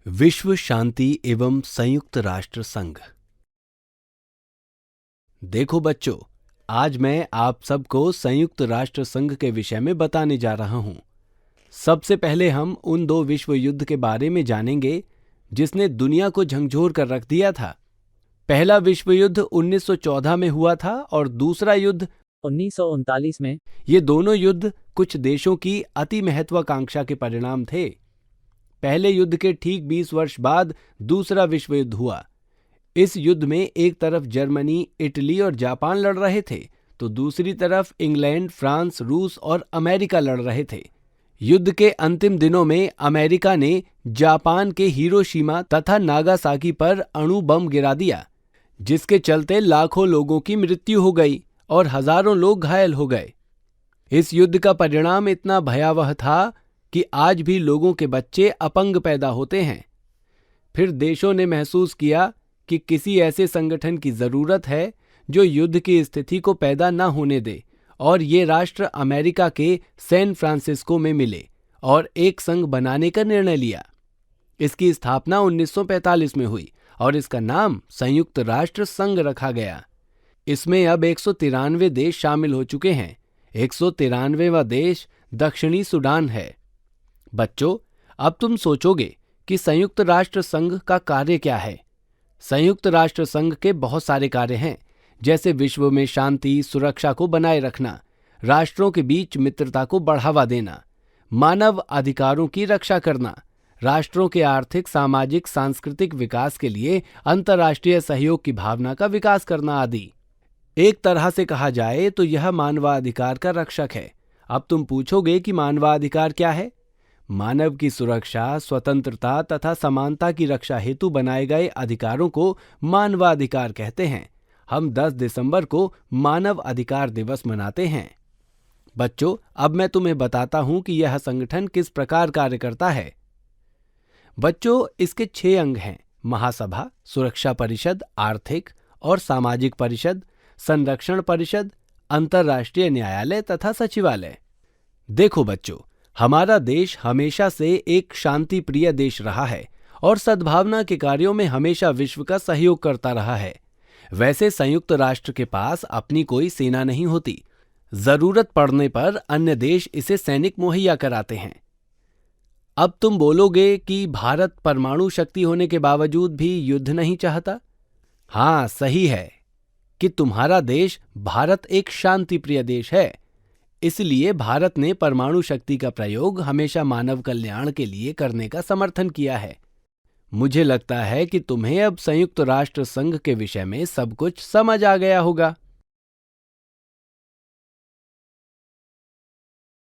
विश्व शांति एवं संयुक्त राष्ट्र संघ। देखो बच्चों, आज मैं आप सबको संयुक्त राष्ट्र संघ के विषय में बताने जा रहा हूं। सबसे पहले हम उन दो विश्व युद्ध के बारे में जानेंगे जिसने दुनिया को झंझोर कर रख दिया था। पहला विश्व युद्ध 1914 में हुआ था और दूसरा युद्ध 1939 में। ये दोनों युद्ध कुछ देशों की अति महत्वाकांक्षा के परिणाम थे। पहले युद्ध के ठीक 20 वर्ष बाद दूसरा विश्व युद्ध हुआ। इस युद्ध में एक तरफ जर्मनी, इटली और जापान लड़ रहे थे, तो दूसरी तरफ इंग्लैंड, फ्रांस, रूस और अमेरिका लड़ रहे थे। युद्ध के अंतिम दिनों में अमेरिका ने जापान के हिरोशिमा तथा नागासाकी पर अणु बम गिरा दिया, जिसके चलते लाखों लोगों की मृत्यु हो गई और हजारों लोग घायल हो गए। इस युद्ध का परिणाम इतना भयावह था कि आज भी लोगों के बच्चे अपंग पैदा होते हैं। फिर देशों ने महसूस किया कि किसी ऐसे संगठन की जरूरत है जो युद्ध की स्थिति को पैदा न होने दे, और ये राष्ट्र अमेरिका के सैन फ्रांसिस्को में मिले और एक संघ बनाने का निर्णय लिया। इसकी स्थापना 1945 में हुई और इसका नाम संयुक्त राष्ट्र संघ रखा गया। इसमें अब 193 देश शामिल हो चुके हैं। 193वां देश दक्षिणी सूडान है। बच्चों, अब तुम सोचोगे कि संयुक्त राष्ट्र संघ का कार्य क्या है। संयुक्त राष्ट्र संघ के बहुत सारे कार्य हैं, जैसे विश्व में शांति, सुरक्षा को बनाए रखना, राष्ट्रों के बीच मित्रता को बढ़ावा देना, मानव अधिकारों की रक्षा करना, राष्ट्रों के आर्थिक, सामाजिक, सांस्कृतिक विकास के लिए अंतर्राष्ट्रीय सहयोग की भावना का विकास करना आदि। एक तरह से कहा जाए तो यह मानवाधिकार का रक्षक है। अब तुम पूछोगे कि मानवाधिकार क्या है? मानव की सुरक्षा, स्वतंत्रता तथा समानता की रक्षा हेतु बनाए गए अधिकारों को मानवाधिकार कहते हैं। हम 10 दिसंबर को मानव अधिकार दिवस मनाते हैं। बच्चों, अब मैं तुम्हें बताता हूं कि यह संगठन किस प्रकार कार्य करता है। बच्चों, इसके 6 अंग हैं: महासभा, सुरक्षा परिषद, आर्थिक और सामाजिक परिषद, संरक्षण परिषद, अंतर्राष्ट्रीय न्यायालय तथा सचिवालय। देखो बच्चों, हमारा देश हमेशा से एक शांति प्रिय देश रहा है और सद्भावना के कार्यों में हमेशा विश्व का सहयोग करता रहा है। वैसे संयुक्त राष्ट्र के पास अपनी कोई सेना नहीं होती। जरूरत पड़ने पर अन्य देश इसे सैनिक मुहैया कराते हैं। अब तुम बोलोगे कि भारत परमाणु शक्ति होने के बावजूद भी युद्ध नहीं चाहता। हाँ, सही है कि तुम्हारा देश भारत एक शांति प्रिय देश है। इसलिए भारत ने परमाणु शक्ति का प्रयोग हमेशा मानव कल्याण के लिए करने का समर्थन किया है। मुझे लगता है कि तुम्हें अब संयुक्त राष्ट्र संघ के विषय में सब कुछ समझ आ गया होगा।